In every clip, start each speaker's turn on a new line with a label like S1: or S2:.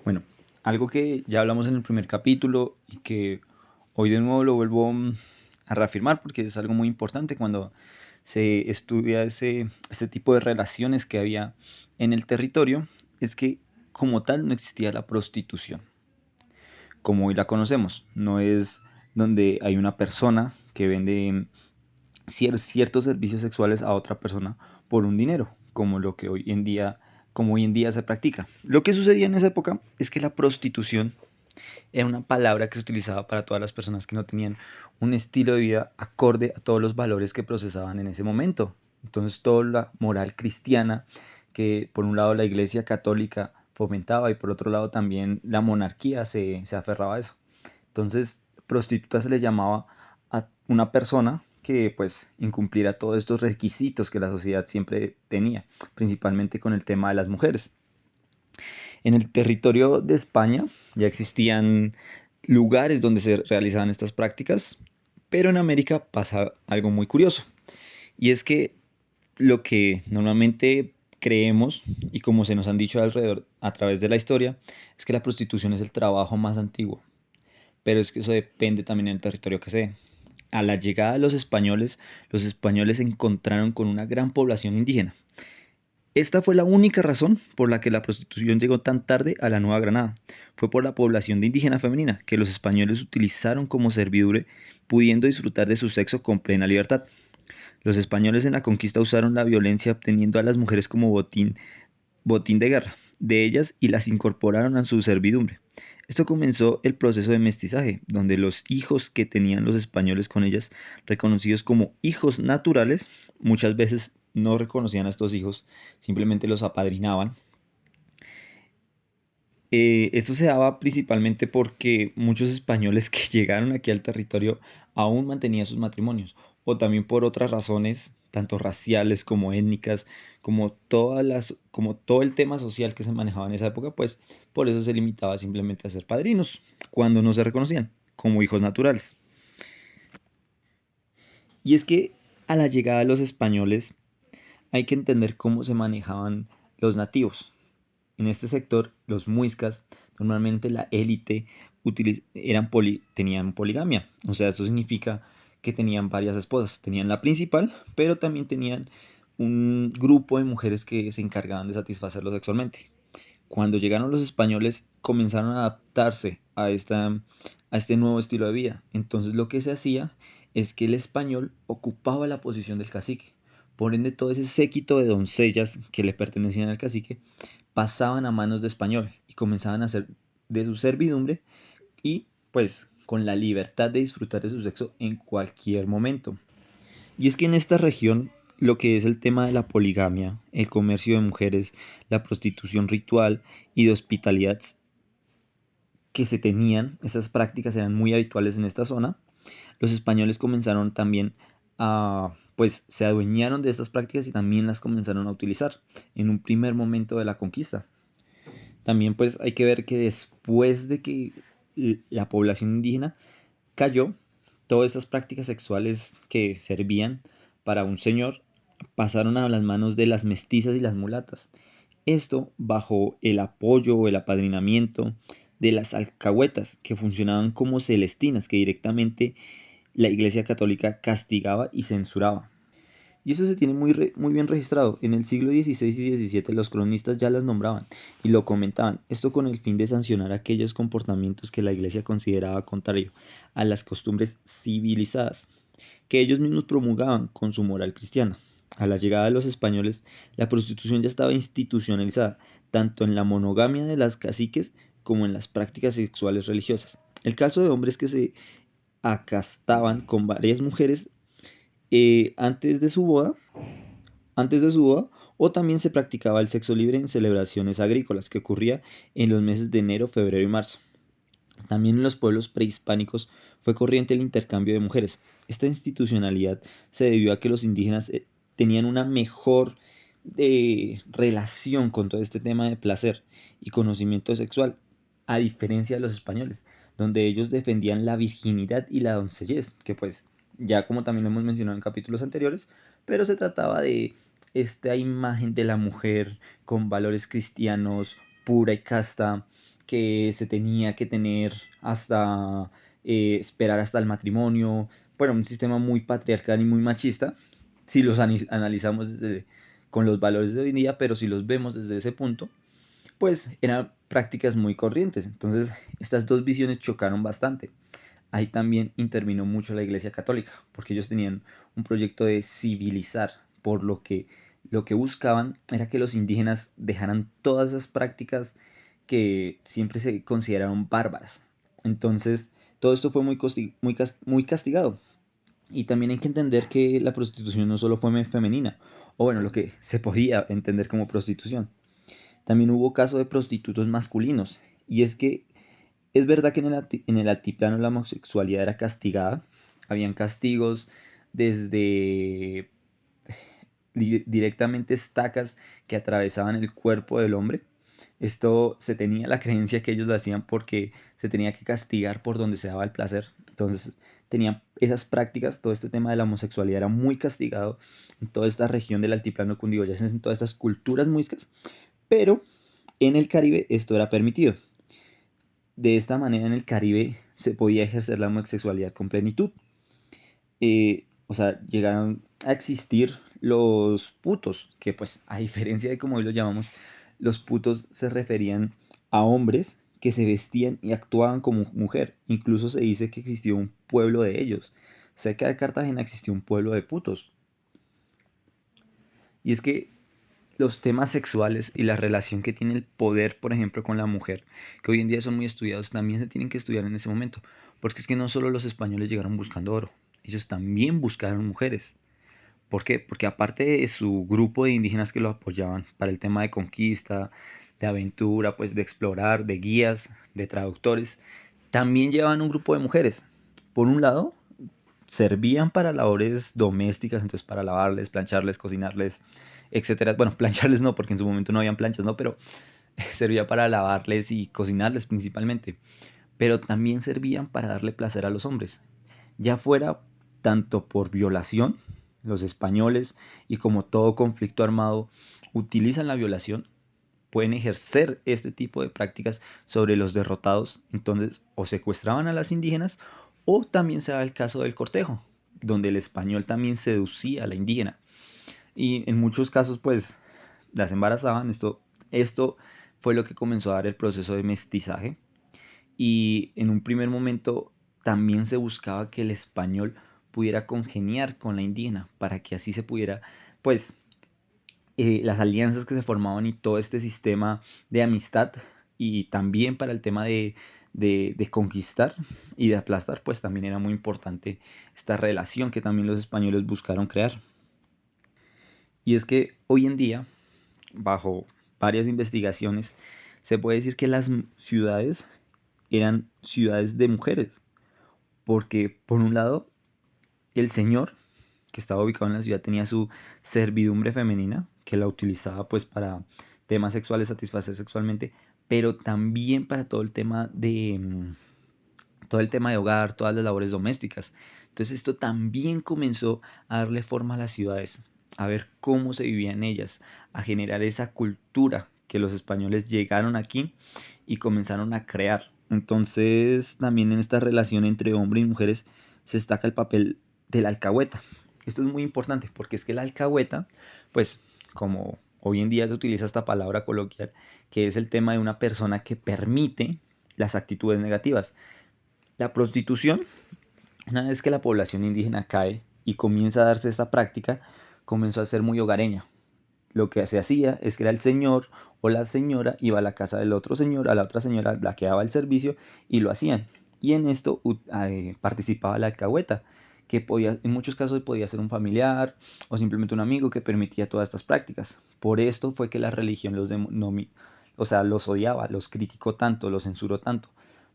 S1: Bueno, algo que ya hablamos en el primer capítulo y que hoy de nuevo lo vuelvo a reafirmar porque es algo muy importante cuando se estudia este tipo de relaciones que había en el territorio, es que como tal no existía la prostitución, como hoy la conocemos. No es donde hay una persona que vende ciertos servicios sexuales a otra persona por un dinero, como hoy en día se practica. Lo que sucedía en esa época es que la prostitución era una palabra que se utilizaba para todas las personas que no tenían un estilo de vida acorde a todos los valores que procesaban en ese momento. Entonces, toda la moral cristiana que por un lado la Iglesia Católica fomentaba y por otro lado también la monarquía se aferraba a eso. Entonces, prostituta se le llamaba a una persona que pues incumpliera todos estos requisitos que la sociedad siempre tenía, principalmente con el tema de las mujeres. En el territorio de España ya existían lugares donde se realizaban estas prácticas, pero en América pasa algo muy curioso. Y es que lo que normalmente creemos y como se nos han dicho alrededor a través de la historia, es que la prostitución es el trabajo más antiguo. Pero es que eso depende también del territorio que se dé. A la llegada de los españoles se encontraron con una gran población indígena. Esta fue la única razón por la que la prostitución llegó tan tarde a la Nueva Granada. Fue por la población de indígena femenina que los españoles utilizaron como servidumbre, pudiendo disfrutar de su sexo con plena libertad. Los españoles en la conquista usaron la violencia obteniendo a las mujeres como botín de guerra de ellas y las incorporaron a su servidumbre. Esto comenzó el proceso de mestizaje, donde los hijos que tenían los españoles con ellas, reconocidos como hijos naturales, muchas veces no reconocían a estos hijos, simplemente los apadrinaban. Esto se daba principalmente porque muchos españoles que llegaron aquí al territorio aún mantenían sus matrimonios, o también por otras razones, tanto raciales como étnicas, como todo el tema social que se manejaba en esa época, pues por eso se limitaba simplemente a ser padrinos, cuando no se reconocían como hijos naturales. Y es que a la llegada de los españoles hay que entender cómo se manejaban los nativos. En este sector, los muiscas, normalmente la élite, tenían poligamia. O sea, esto significa que tenían varias esposas. Tenían la principal, pero también tenían un grupo de mujeres que se encargaban de satisfacerlo sexualmente. Cuando llegaron los españoles, comenzaron a adaptarse a este nuevo estilo de vida. Entonces lo que se hacía es que el español ocupaba la posición del cacique. Por ende, todo ese séquito de doncellas que le pertenecían al cacique pasaban a manos de español y comenzaban a hacer de su servidumbre y pues con la libertad de disfrutar de su sexo en cualquier momento. Y es que en esta región lo que es el tema de la poligamia, el comercio de mujeres, la prostitución ritual y de hospitalidad que se tenían, esas prácticas eran muy habituales en esta zona, los españoles comenzaron también pues se adueñaron de estas prácticas y también las comenzaron a utilizar en un primer momento de la conquista. También pues hay que ver que después de que la población indígena cayó, todas estas prácticas sexuales que servían para un señor pasaron a las manos de las mestizas y las mulatas. Esto bajo el apoyo o el apadrinamiento de las alcahuetas, que funcionaban como celestinas, que directamente la Iglesia Católica castigaba y censuraba. Y eso se tiene muy bien registrado. En el siglo XVI y XVII los cronistas ya las nombraban y lo comentaban. Esto con el fin de sancionar aquellos comportamientos que la iglesia consideraba contrario a las costumbres civilizadas, que ellos mismos promulgaban con su moral cristiana. A la llegada de los españoles, la prostitución ya estaba institucionalizada, tanto en la monogamia de las caciques como en las prácticas sexuales religiosas. El caso de hombres que se acastaban con varias mujeres antes de su boda, o también se practicaba el sexo libre en celebraciones agrícolas, que ocurría en los meses de enero, febrero y marzo. También en los pueblos prehispánicos fue corriente el intercambio de mujeres. Esta institucionalidad se debió a que los indígenas tenían una mejor relación con todo este tema de placer y conocimiento sexual, a diferencia de los españoles, donde ellos defendían la virginidad y la doncellez, que pues ya como también lo hemos mencionado en capítulos anteriores, pero se trataba de esta imagen de la mujer con valores cristianos, pura y casta, que se tenía que tener hasta esperar hasta el matrimonio. Bueno, un sistema muy patriarcal y muy machista, si los analizamos con los valores de hoy en día, pero si los vemos desde ese punto, pues eran prácticas muy corrientes. Entonces, estas dos visiones chocaron bastante. Ahí también intervino mucho la Iglesia Católica, porque ellos tenían un proyecto de civilizar, por lo que buscaban era que los indígenas dejaran todas esas prácticas que siempre se consideraron bárbaras. Entonces, todo esto fue muy castigado. Y también hay que entender que la prostitución no solo fue femenina, o bueno, lo que se podía entender como prostitución. También hubo casos de prostitutos masculinos. Y es que es verdad que en el altiplano la homosexualidad era castigada. Habían castigos desde directamente estacas que atravesaban el cuerpo del hombre. Esto se tenía la creencia que ellos lo hacían porque se tenía que castigar por donde se daba el placer. Entonces tenían esas prácticas, todo este tema de la homosexualidad era muy castigado en toda esta región del altiplano cundiboyacense, en todas estas culturas muiscas, pero en el Caribe esto era permitido. De esta manera en el Caribe se podía ejercer la homosexualidad con plenitud. O sea, llegaron a existir los putos, que pues a diferencia de como hoy los llamamos, los putos se referían a hombres que se vestían y actuaban como mujer. Incluso se dice que existió un pueblo de ellos. Cerca de Cartagena existió un pueblo de putos. Y es que los temas sexuales y la relación que tiene el poder, por ejemplo, con la mujer, que hoy en día son muy estudiados, también se tienen que estudiar en ese momento. Porque es que no solo los españoles llegaron buscando oro, ellos también buscaron mujeres. ¿Por qué? Porque aparte de su grupo de indígenas que lo apoyaban para el tema de conquista, de aventura, pues de explorar, de guías, de traductores, también llevaban un grupo de mujeres. Por un lado, servían para labores domésticas, entonces para lavarles, plancharles, cocinarles, etcétera. Bueno, plancharles no, porque en su momento no habían planchas, ¿no? Pero servía para lavarles y cocinarles principalmente. Pero también servían para darle placer a los hombres, ya fuera tanto por violación, los españoles y como todo conflicto armado utilizan la violación, pueden ejercer este tipo de prácticas sobre los derrotados, entonces o secuestraban a las indígenas o también se da el caso del cortejo, donde el español también seducía a la indígena y en muchos casos pues las embarazaban. Esto fue lo que comenzó a dar el proceso de mestizaje y en un primer momento también se buscaba que el español pudiera congeniar con la indígena para que así se pudiera, pues, las alianzas que se formaban y todo este sistema de amistad y también para el tema de conquistar y de aplastar, pues también era muy importante esta relación que también los españoles buscaron crear. Y es que hoy en día, bajo varias investigaciones, se puede decir que las ciudades eran ciudades de mujeres, porque por un lado el señor que estaba ubicado en la ciudad tenía su servidumbre femenina, que la utilizaba pues para temas sexuales, satisfacer sexualmente, pero también para todo el tema de hogar, todas las labores domésticas. Entonces esto también comenzó a darle forma a las ciudades, a ver cómo se vivía en ellas, a generar esa cultura que los españoles llegaron aquí y comenzaron a crear. Entonces también en esta relación entre hombres y mujeres se destaca el papel del alcahueta. Esto es muy importante porque es que el alcahueta, pues como hoy en día se utiliza esta palabra coloquial, que es el tema de una persona que permite las actitudes negativas. La prostitución, una vez que la población indígena cae y comienza a darse esta práctica, comenzó a ser muy hogareña. Lo que se hacía es que era el señor o la señora iba a la casa del otro señor, a la otra señora la que daba el servicio y lo hacían. Y en esto participaba la alcahueta, que podía, en muchos casos podía ser un familiar o simplemente un amigo que permitía todas estas prácticas. Por esto fue que la religión o sea, los odiaba, los criticó tanto, los censuró tanto,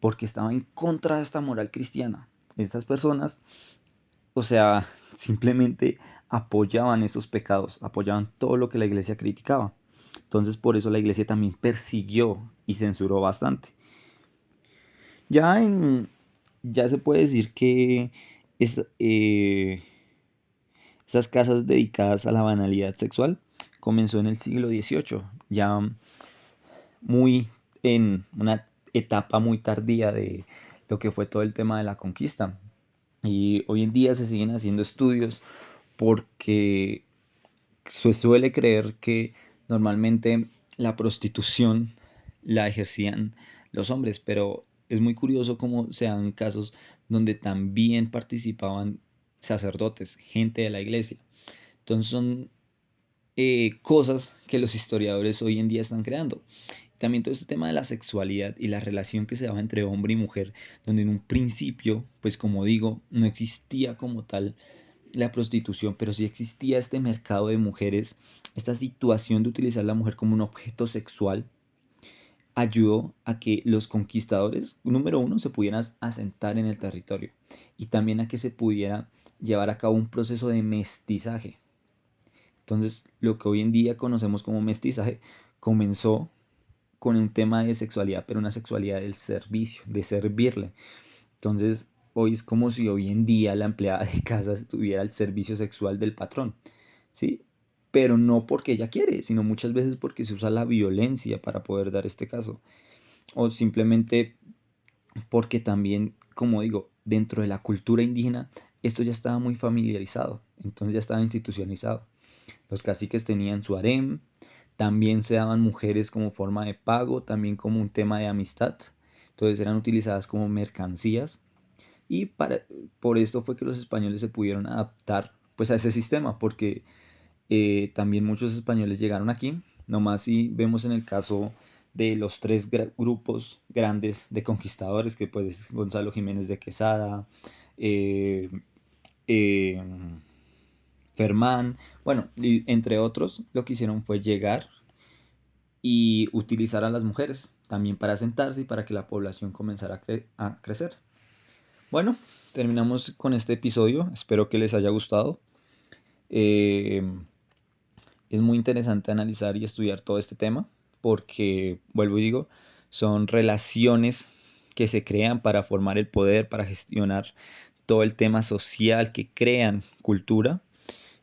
S1: porque estaba en contra de esta moral cristiana. Estas personas, o sea, simplemente apoyaban estos pecados, apoyaban todo lo que la iglesia criticaba. Entonces por eso la iglesia también persiguió y censuró bastante. Ya en, ya se puede decir que es, estas casas dedicadas a la banalidad sexual comenzó en el siglo XVIII, ya muy en una etapa muy tardía de lo que fue todo el tema de la conquista. Y hoy en día se siguen haciendo estudios porque se suele creer que normalmente la prostitución la ejercían los hombres, pero es muy curioso cómo se dan casos donde también participaban sacerdotes, gente de la iglesia. Entonces son cosas que los historiadores hoy en día están creando. También todo este tema de la sexualidad y la relación que se daba entre hombre y mujer, donde en un principio, pues como digo, no existía como tal la prostitución, pero sí existía este mercado de mujeres, esta situación de utilizar la mujer como un objeto sexual, ayudó a que los conquistadores, número uno, se pudieran asentar en el territorio y también a que se pudiera llevar a cabo un proceso de mestizaje. Entonces, lo que hoy en día conocemos como mestizaje comenzó con un tema de sexualidad, pero una sexualidad del servicio, de servirle. Entonces, hoy es como si hoy en día la empleada de casa tuviera el servicio sexual del patrón, ¿sí? Pero no porque ella quiere, sino muchas veces porque se usa la violencia para poder dar este caso. O simplemente porque también, como digo, dentro de la cultura indígena, esto ya estaba muy familiarizado, entonces ya estaba institucionalizado. Los caciques tenían su harem, también se daban mujeres como forma de pago, también como un tema de amistad, entonces eran utilizadas como mercancías y por esto fue que los españoles se pudieron adaptar pues a ese sistema, porque también muchos españoles llegaron aquí, nomás si vemos en el caso de los tres grupos grandes de conquistadores, que pues Gonzalo Jiménez de Quesada, eh, eh, Fermán, bueno, y entre otros, lo que hicieron fue llegar y utilizar a las mujeres también para sentarse y para que la población comenzara a crecer. Bueno, terminamos con este episodio, espero que les haya gustado. Eh, es muy interesante analizar y estudiar todo este tema porque, vuelvo y digo, son relaciones que se crean para formar el poder, para gestionar todo el tema social, que crean cultura.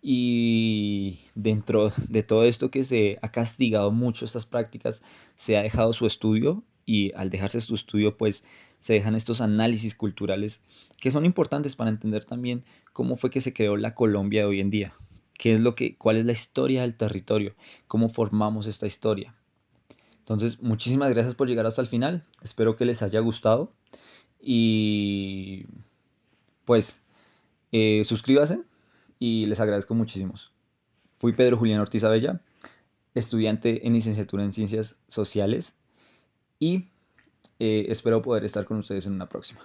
S1: Y dentro de todo esto que se ha castigado mucho estas prácticas, se ha dejado su estudio y al dejarse su estudio pues se dejan estos análisis culturales que son importantes para entender también cómo fue que se creó la Colombia de hoy en día, cuál es la historia del territorio, cómo formamos esta historia. Entonces, muchísimas gracias por llegar hasta el final, espero que les haya gustado y pues suscríbanse y les agradezco muchísimo. Fui Pedro Julián Ortiz Abella, estudiante en licenciatura en Ciencias Sociales y espero poder estar con ustedes en una próxima.